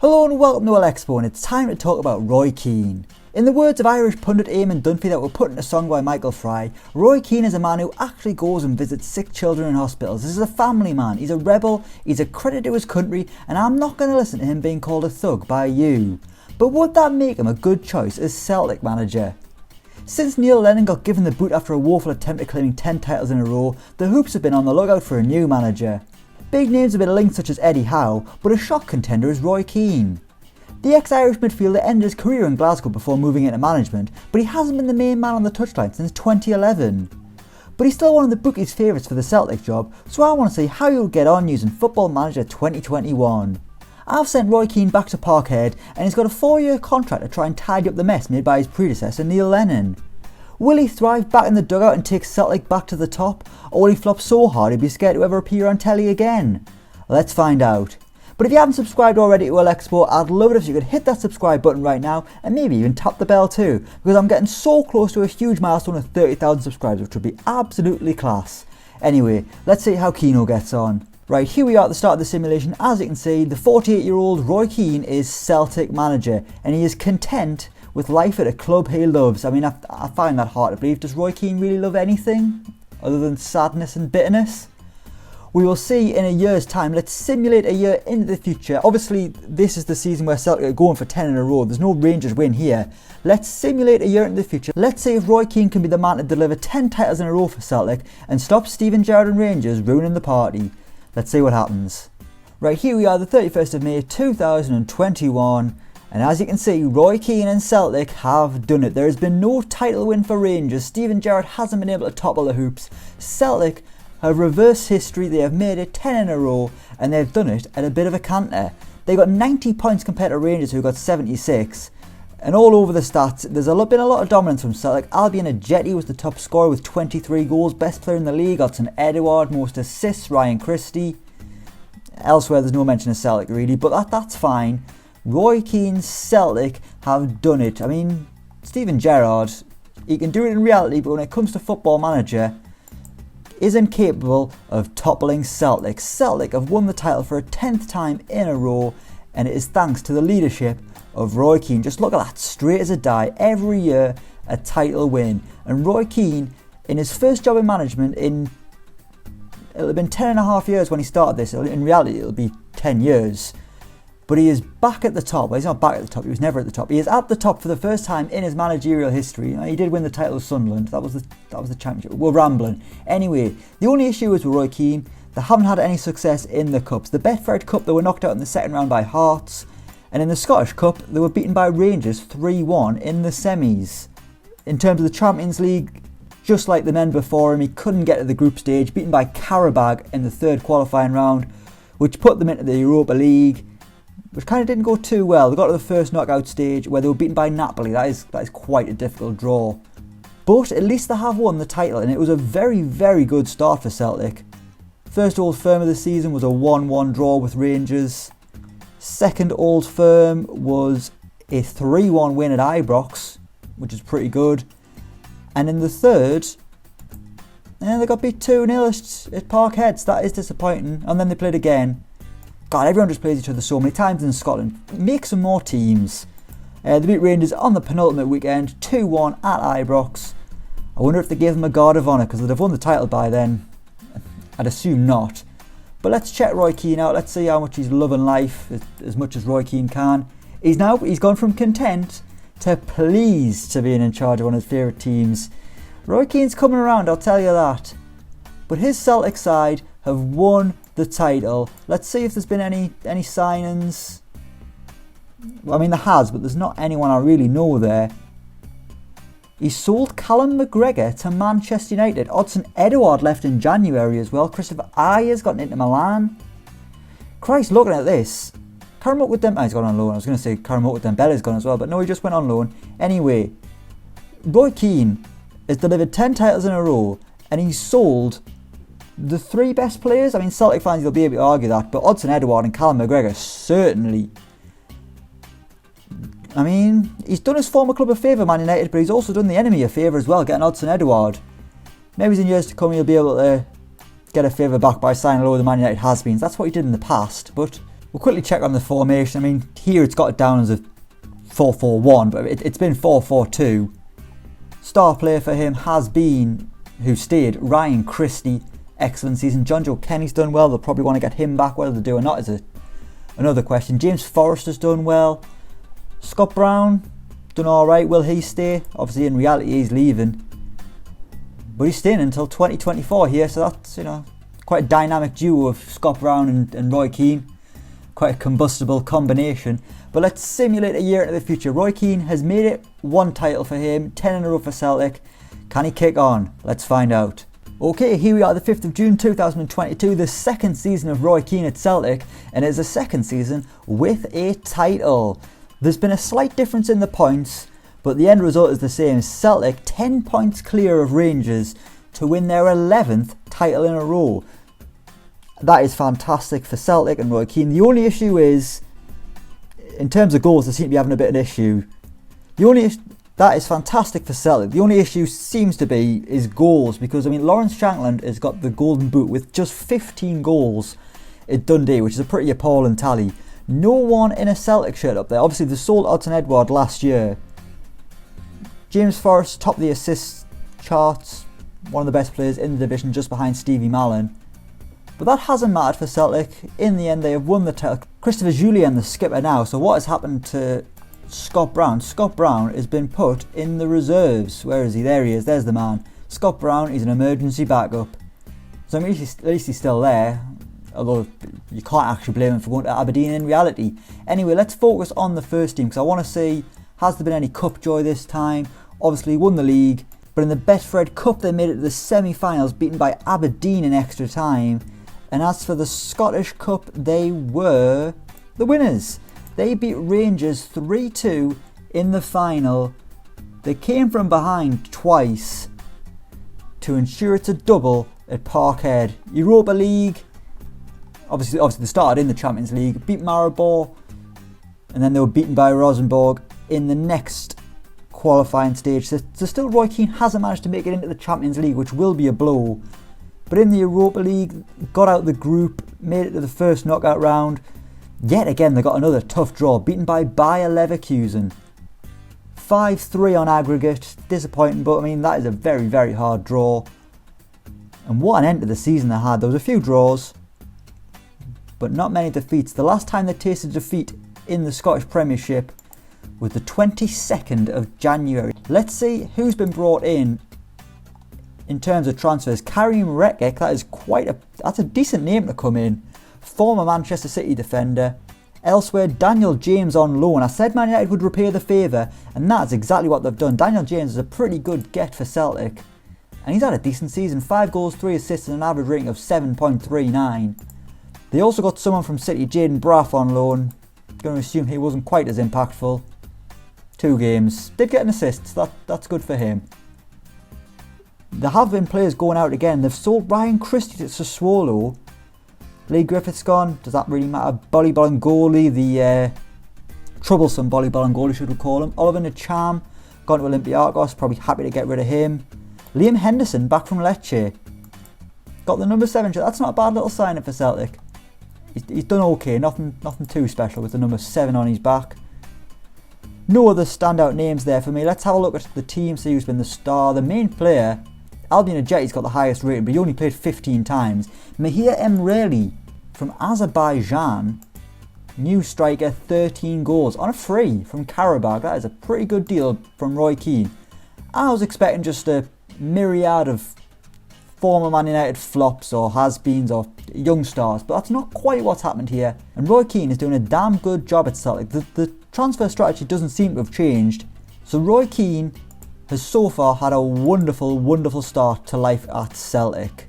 Hello and welcome to Elecspo, and it's time to talk about Roy Keane. In the words of Irish pundit Eamon Dunphy that were put in a song by Michael Fry, Roy Keane is a man who actually goes and visits sick children in hospitals. This is a family man, he's a rebel, he's a credit to his country, and I'm not going to listen to him being called a thug by you. But would that make him a good choice as Celtic manager? Since Neil Lennon got given the boot after a woeful attempt at claiming 10 titles in a row, the Hoops have been on the lookout for a new manager. Big names have been linked such as Eddie Howe, but a shock contender is Roy Keane. The ex-Irish midfielder ended his career in Glasgow before moving into management, but he hasn't been the main man on the touchline since 2011. But he's still one of the bookies' favourites for the Celtic job, so I want to see how he'll get on using Football Manager 2021. I've sent Roy Keane back to Parkhead, and he's got a 4-year contract to try and tidy up the mess made by his predecessor Neil Lennon. Will he thrive back in the dugout and take Celtic back to the top, or will he flop so hard he'd be scared to ever appear on telly again? Let's find out. But if you haven't subscribed already to Elecspo, I'd love it if you could hit that subscribe button right now and maybe even tap the bell too, because I'm getting so close to a huge milestone of 30,000 subscribers, which would be absolutely class. Anyway, let's see how Keano gets on. Right, here we are at the start of the simulation. As you can see, the 48-year-old Roy Keane is Celtic manager, and he is content with life at a club he loves. I mean, I find that hard to believe. Does Roy Keane really love anything other than sadness and bitterness? We will see in a year's time. Let's simulate a year into the future. Obviously, this is the season where Celtic are going for 10 in a row. There's no Rangers win here. Let's simulate a year into the future. Let's see if Roy Keane can be the man to deliver 10 titles in a row for Celtic and stop Steven Gerrard and Rangers ruining the party. Let's see what happens. Right, here we are, the 31st of May 2021. And as you can see, Roy Keane and Celtic have done it. There has been no title win for Rangers. Steven Gerrard hasn't been able to topple the Hoops. Celtic have reversed history. They have made it 10 in a row, and they've done it at a bit of a canter. They got 90 points compared to Rangers, who got 76. And all over the stats, there's been a lot of dominance from Celtic. Albion Ajeti was the top scorer with 23 goals. Best player in the league, Odsonne Edouard. Most assists, Ryan Christie. Elsewhere, there's no mention of Celtic really, but that's fine. Roy Keane's Celtic have done it. I mean, Steven Gerrard, he can do it in reality, but when it comes to Football Manager, isn't capable of toppling Celtic. Celtic have won the title for a 10th time in a row, and it is thanks to the leadership of Roy Keane. Just look at that, straight as a die. Every year, a title win. And Roy Keane, in his first job in management, it'll have been 10 and a half years when he started this. In reality, it'll be 10 years. But he is back at the top. Well, he's not back at the top. He was never at the top. He is at the top for the first time in his managerial history. You know, he did win the title with Sunderland. That was the championship. We're rambling. Anyway, the only issue is with Roy Keane, they haven't had any success in the cups. The Betfred Cup, they were knocked out in the second round by Hearts. And in the Scottish Cup, they were beaten by Rangers 3-1 in the semis. In terms of the Champions League, just like the men before him, he couldn't get to the group stage, beaten by Karabag in the third qualifying round, which put them into the Europa League, which kind of didn't go too well. They got to the first knockout stage where they were beaten by Napoli. That is quite a difficult draw. But at least they have won the title, and it was a very, very good start for Celtic. First Old Firm of the season was a 1-1 draw with Rangers. Second Old Firm was a 3-1 win at Ibrox, which is pretty good. And in the third, they got beat 2-0 at Parkhead. That is disappointing. And then they played again. God, everyone just plays each other so many times in Scotland. Make some more teams. They beat Rangers on the penultimate weekend, 2-1 at Ibrox. I wonder if they gave them a guard of honour, because they'd have won the title by then. I'd assume not. But let's check Roy Keane out. Let's see how much he's loving life, as much as Roy Keane can. He's gone from content to pleased to being in charge of one of his favourite teams. Roy Keane's coming around, I'll tell you that. But his Celtic side have won the title. Let's see if there's been any signings. Well, I mean, there has, but there's not anyone I really know there. He sold Callum McGregor to Manchester United. Odsonne Edouard left in January as well. Christopher Ayer's gotten into Milan. Christ, looking at this. Karamuk with them. He's gone on loan. I was going to say Karamuk with Dembele's gone as well, but no, he just went on loan. Anyway, Roy Keane has delivered 10 titles in a row, and he's sold the 3 best players. I mean, Celtic fans will be able to argue that, but Odsonne Edouard and Callum McGregor certainly. I mean, he's done his former club a favour, Man United, but he's also done the enemy a favour as well, getting Odsonne Edouard. Maybe in years to come he'll be able to get a favour back by signing a load of the Man United has-beens. That's what he did in the past, but We'll quickly check on the formation. I mean, here it's got it down as a 4-4-1, but it's been 4-4-2. Star player for him has been, who stayed, Ryan Christie. Excellent season. John Joe Kenny's done well. They'll probably want to get him back. Whether they do or not is another question. James Forrester's done well. Scott Brown done alright. Will he stay? Obviously, in reality, he's leaving. But he's staying until 2024 here, so that's, quite a dynamic duo of Scott Brown and Roy Keane. Quite a combustible combination. But let's simulate a year into the future. Roy Keane has made it one title for him, 10 in a row for Celtic. Can he kick on? Let's find out. Okay, here we are, the 5th of June 2022, the second season of Roy Keane at Celtic, and it's a second season with a title. There's been a slight difference in the points, but the end result is the same. Celtic 10 points clear of Rangers to win their 11th title in a row. That is fantastic for Celtic and Roy Keane. The only issue is, in terms of goals, they seem to be having a bit of an issue. That is fantastic for Celtic. The only issue seems to be is goals, because Lawrence Shankland has got the golden boot with just 15 goals at Dundee, which is a pretty appalling tally. No one in a Celtic shirt up there. Obviously, they sold Odsonne Edouard last year. James Forrest, top of the assist charts, one of the best players in the division, just behind Stevie Mallon. But that hasn't mattered for Celtic. In the end, they have won the title. Christopher Jullien, the skipper now. So what has happened to Scott Brown? Scott Brown has been put in the reserves. Where is he? There he is. There's the man. Scott Brown is an emergency backup. So at least he's still there. Although you can't actually blame him for going to Aberdeen in reality. Anyway, let's focus on the first team, because I want to see, has there been any cup joy this time? Obviously, won the league. But in the Betfred Cup, they made it to the semi-finals, beaten by Aberdeen in extra time. And as for the Scottish Cup, they were the winners. They beat Rangers 3-2 in the final. They came from behind twice to ensure it's a double at Parkhead. Europa League, obviously they started in the Champions League, beat Maribor, and then they were beaten by Rosenborg in the next qualifying stage. So still Roy Keane hasn't managed to make it into the Champions League, which will be a blow. But in the Europa League, got out the group, made it to the first knockout round. Yet again, they got another tough draw, beaten by Bayer Leverkusen. 5-3 on aggregate, disappointing, but that is a very, very hard draw. And what an end to the season they had. There was a few draws, but not many defeats. The last time they tasted defeat in the Scottish Premiership was the 22nd of January. Let's see who's been brought in terms of transfers. Karim Rekik, that's a decent name to come in. Former Manchester City defender. Elsewhere, Daniel James on loan. I said Man United would repay the favour, and that's exactly what they've done. Daniel James is a pretty good get for Celtic, and he's had a decent season. 5 goals, 3 assists, and an average rating of 7.39. They also got someone from City, Jaden Braff, on loan. Going to assume he wasn't quite as impactful. 2 games. Did get an assist, that's good for him. There have been players going out again. They've sold Ryan Christie to Sassuolo. Lee Griffith's gone. Does that really matter? Bolly Bolingoli, the troublesome Bolly Bolingoli, should we call him. Oliver Ntcham gone to Olympiacos. Probably happy to get rid of him. Liam Henderson back from Lecce. Got the number 7 shirt. That's not a bad little signing for Celtic. He's done okay. Nothing too special with the number 7 on his back. No other standout names there for me. Let's have a look at the team, see who's been the star. The main player, Albion Ajeti's got the highest rating, but he only played 15 times. Mahir Emreli from Azerbaijan, new striker, 13 goals on a free from Karabakh. That is a pretty good deal from Roy Keane. I was expecting just a myriad of former Man United flops or has-beens or young stars, but that's not quite what's happened here. And Roy Keane is doing a damn good job at Celtic. The transfer strategy doesn't seem to have changed. So Roy Keane has so far had a wonderful, wonderful start to life at Celtic.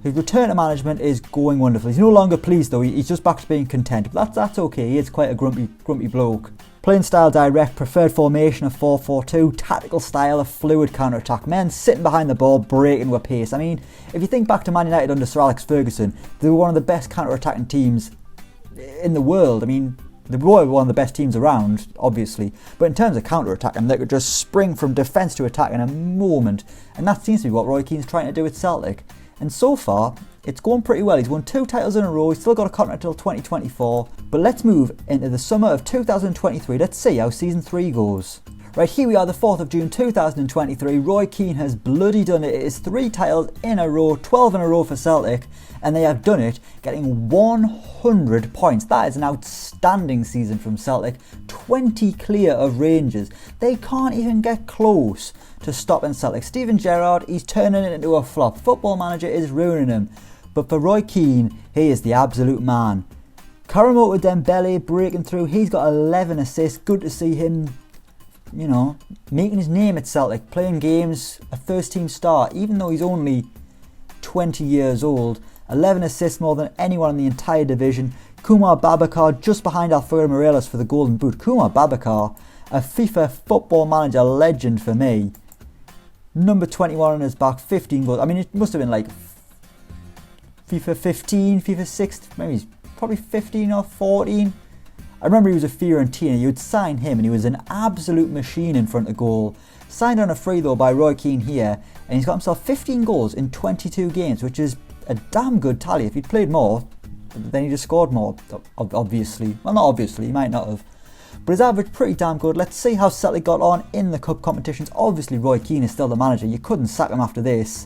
His return to management is going wonderful. He's no longer pleased though, he's just back to being content. But that's okay, he is quite a grumpy bloke. Playing style direct, preferred formation of 4-4-2, tactical style of fluid counter-attack. Men sitting behind the ball, breaking with pace. If you think back to Man United under Sir Alex Ferguson, they were one of the best counter-attacking teams in the world. They were one of the best teams around, obviously. But in terms of counter-attacking, they could just spring from defence to attack in a moment. And that seems to be what Roy Keane's trying to do with Celtic. And so far, It's going pretty well. He's won 2 titles in a row. He's still got a contract until 2024. But let's move into the summer of 2023. Let's see how season 3 goes. Right, here we are, the 4th of June 2023. Roy Keane has bloody done it. It is 3 titles in a row, 12 in a row for Celtic, and they have done it getting 100 points. That is an outstanding season from Celtic. 20 clear of Rangers. They can't even get close to stopping Celtic. Steven Gerrard, he's turning it into a flop. Football Manager is ruining him. But for Roy Keane, he is the absolute man. Karamoto Dembele breaking through. He's got 11 assists. Good to see him, you know, making his name at Celtic, playing games, a first team start, even though he's only 20 years old. 11 assists, more than anyone in the entire division. Kumar Babakar just behind Alfredo Morelos for the Golden Boot. Kumar Babakar, a FIFA Football Manager legend for me. Number 21 on his back, 15 goals. I mean, it must have been like FIFA 15, FIFA 6, maybe he's probably 15 or 14. I remember he was a Fiorentina. You'd sign him and he was an absolute machine in front of goal. Signed on a free though by Roy Keane here, and he's got himself 15 goals in 22 games, which is a damn good tally. If he'd played more, then he'd have scored more, obviously. Well, not obviously, he might not have. But his average pretty damn good. Let's see how Celtic got on in the cup competitions. Obviously Roy Keane is still the manager. You couldn't sack him after this.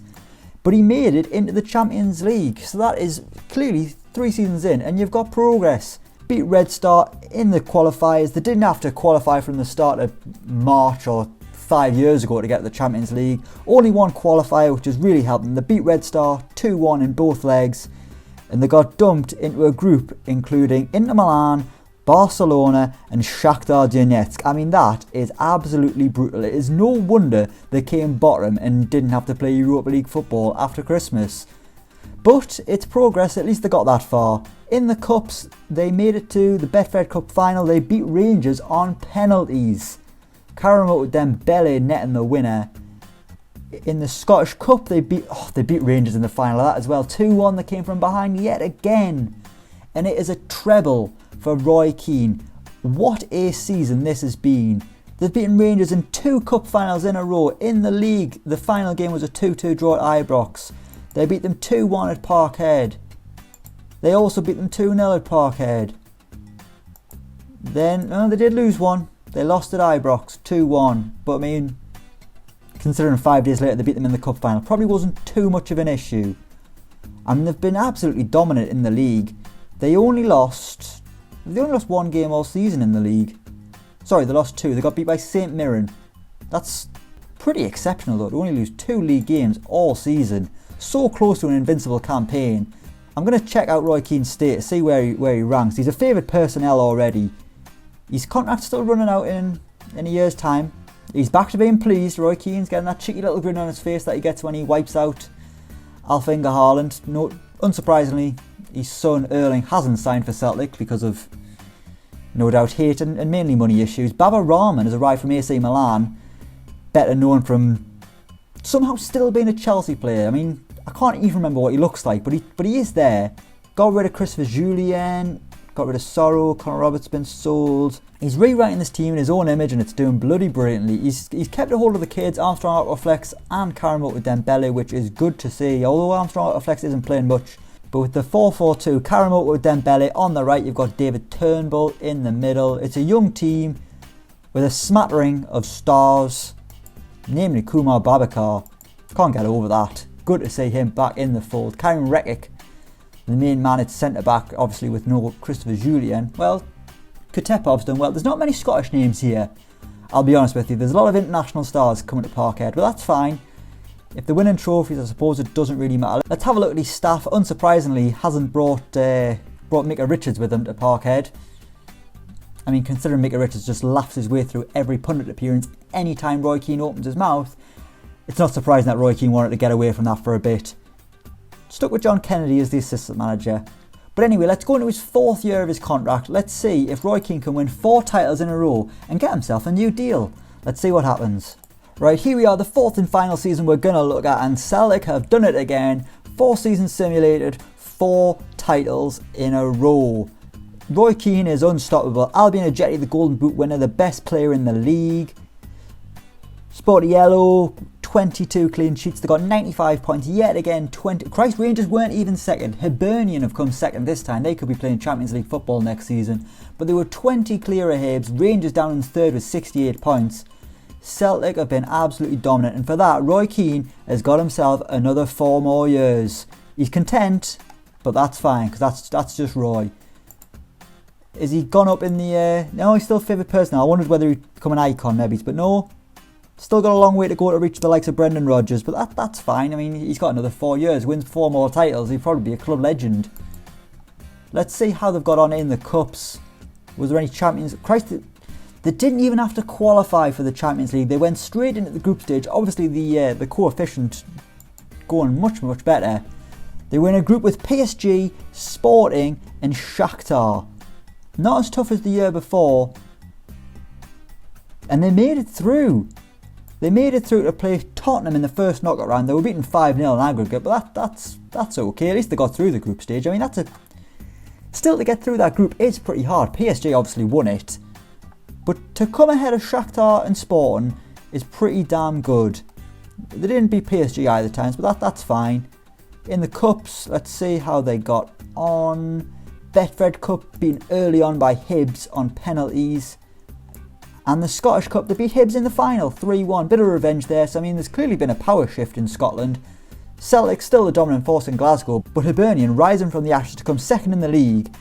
But he made it into the Champions League. So that is clearly 3 seasons in, and you've got progress. Beat Red Star in the qualifiers. They didn't have to qualify from the start of March or 5 years ago to get to the Champions League. Only one qualifier, which has really helped them. They beat Red Star 2-1 in both legs, and they got dumped into a group including Inter Milan, Barcelona and Shakhtar Donetsk. I mean, that is absolutely brutal. It is no wonder they came bottom and didn't have to play Europa League football after Christmas. But it's progress, at least they got that far. In the cups, they made it to the Betfred Cup final. They beat Rangers on penalties. Karamoto Dembele netting the winner. In the Scottish Cup, they beat Rangers in the final of that as well. 2-1, they came from behind yet again. And it is a treble for Roy Keane. What a season this has been. They've beaten Rangers in 2 cup finals in a row. In the league, the final game was a 2-2 draw at Ibrox. They beat them 2-1 at Parkhead. They also beat them 2-0 at Parkhead. Then, they did lose one. They lost at Ibrox 2-1. But I mean, considering 5 days later they beat them in the cup final, probably wasn't too much of an issue. I mean, they've been absolutely dominant in the league. They only lost 1 game all season in the league. Sorry, they lost 2. They got beat by St Mirren. That's pretty exceptional though, to only lose 2 league games all season. So close to an invincible campaign. I'm going to check out Roy Keane's state to see where he ranks. He's a favoured personnel already. His contract's still running out in a year's time. He's back to being pleased. Roy Keane's getting that cheeky little grin on his face that he gets when he wipes out Alf-Inge Haaland. No, unsurprisingly, his son Erling hasn't signed for Celtic because of no doubt hate and mainly money issues. Baba Rahman has arrived from AC Milan, better known from somehow still being a Chelsea player. I mean, I can't even remember what he looks like, but he is there. Got rid of Christopher Jullien, got rid of Sorrow, Connor Roberts been sold. He's rewriting this team in his own image and it's doing bloody brilliantly. He's kept a hold of the kids, Armstrong Autoflex and Karamoto Dembele, which is good to see, although Armstrong Autoflex isn't playing much. But with the 4-4-2, Karamoto Dembele on the right, you've got David Turnbull in the middle. It's a young team with a smattering of stars, namely Kumar Babakar. Can't get over that. Good to see him back in the fold. Karen Rekic, the main man at centre-back, obviously with no Christopher Jullien. Well, Katepov's done well. There's not many Scottish names here, I'll be honest with you. There's a lot of international stars coming to Parkhead, but that's fine. If they're winning trophies, I suppose it doesn't really matter. Let's have a look at his staff. Unsurprisingly, hasn't brought Micah Richards with him to Parkhead. I mean, considering Micah Richards just laughs his way through every pundit appearance anytime Roy Keane opens his mouth, it's not surprising that Roy Keane wanted to get away from that for a bit. Stuck with John Kennedy as the assistant manager. But anyway, let's go into his 4th year of his contract. Let's see if Roy Keane can win 4 titles in a row and get himself a new deal. Let's see what happens. Right, here we are, the 4th and final season we're going to look at, and Celtic have done it again. 4 seasons simulated, 4 titles in a row. Roy Keane is unstoppable. Albion Ajeti, the Golden Boot winner, the best player in the league. Sporty Yellow, 22 clean sheets. They got 95 points yet again. Christ, Rangers weren't even second. Hibernian have come second this time. They could be playing Champions League football next season. But they were 20 clear of Hibs. Rangers down in third with 68 points. Celtic have been absolutely dominant, and for that, Roy Keane has got himself another 4 more years. He's content, but that's fine, because that's just Roy. Is he gone up in the... no, he's still favoured person. I wondered whether he'd become an icon, maybe, but no. Still got a long way to go to reach the likes of Brendan Rodgers, but that's fine. I mean, he's got another 4 years, wins 4 more titles, he'd probably be a club legend. Let's see how they've got on in the Cups. Was there any Champions... Christ, they didn't even have to qualify for the Champions League. They went straight into the group stage. Obviously, the coefficient going much, much better. They were in a group with PSG, Sporting and Shakhtar. Not as tough as the year before. And they made it through. They made it through to play Tottenham in the first knockout round. They were beaten 5-0 in aggregate, but that's okay. At least they got through the group stage. I mean, still to get through that group is pretty hard. PSG obviously won it. But to come ahead of Shakhtar and Sporting is pretty damn good. They didn't beat PSG either times, but that's fine. In the Cups, let's see how they got on. Betfred Cup beaten early on by Hibs on penalties. And the Scottish Cup, they beat Hibs in the final, 3-1. Bit of revenge there, so I mean there's clearly been a power shift in Scotland. Celtic still the dominant force in Glasgow, but Hibernian rising from the ashes to come second in the league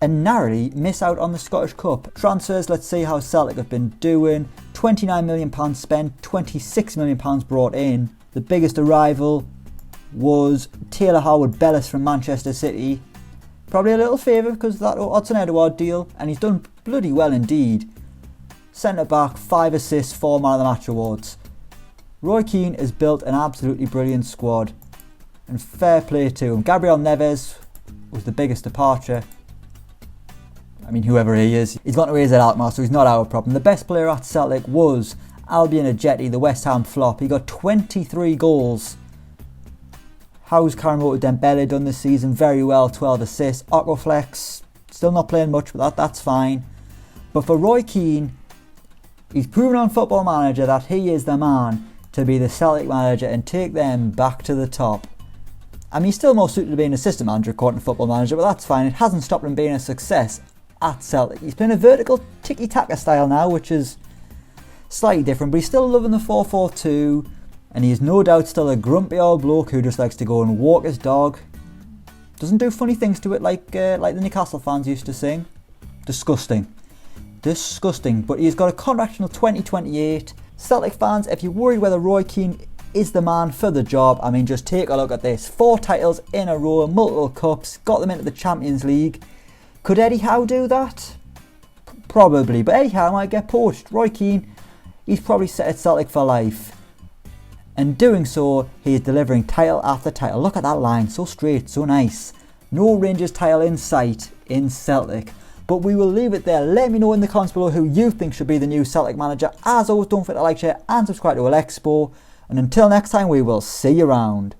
and narrowly miss out on the Scottish Cup. Transfers, let's see how Celtic have been doing. £29 million spent, £26 million brought in. The biggest arrival was Taylor Howard-Bellis from Manchester City. Probably a little favour because of that Hudson-Edouard deal, and he's done bloody well indeed. Centre back, 5 assists, 4 man of the match awards. Roy Keane has built an absolutely brilliant squad, and fair play to him. Gabriel Neves was the biggest departure. I mean, whoever he is, he's gone to his at Alkmaar, so he's not our problem. The best player at Celtic was Albion Ajeti, the West Ham flop. He got 23 goals. How's Karamoto Dembele done this season? Very well, 12 assists. Okoflex, still not playing much, but that's fine. But for Roy Keane, he's proven on Football Manager that he is the man to be the Celtic manager and take them back to the top. I mean, he's still more suited to being an assistant manager according to Football Manager, but that's fine. It hasn't stopped him being a success at Celtic. He's playing a vertical tiki-taka style now, which is slightly different, but he's still loving the 4-4-2, and he's no doubt still a grumpy old bloke who just likes to go and walk his dog. Doesn't do funny things to it like the Newcastle fans used to sing. Disgusting. But he's got a contract until 2028. Celtic fans, if you're worried whether Roy Keane is the man for the job, I mean, just take a look at this. 4 titles in a row, multiple cups, got them into the Champions League. Could Eddie Howe do that? Probably, but Eddie Howe might get poached. Roy Keane, he's probably set at Celtic for life. And doing so, he is delivering title after title. Look at that line, so straight, so nice. No Rangers title in sight in Celtic. But we will leave it there. Let me know in the comments below who you think should be the new Celtic manager. As always, don't forget to like, share and subscribe to Elecspo. And until next time, we will see you around.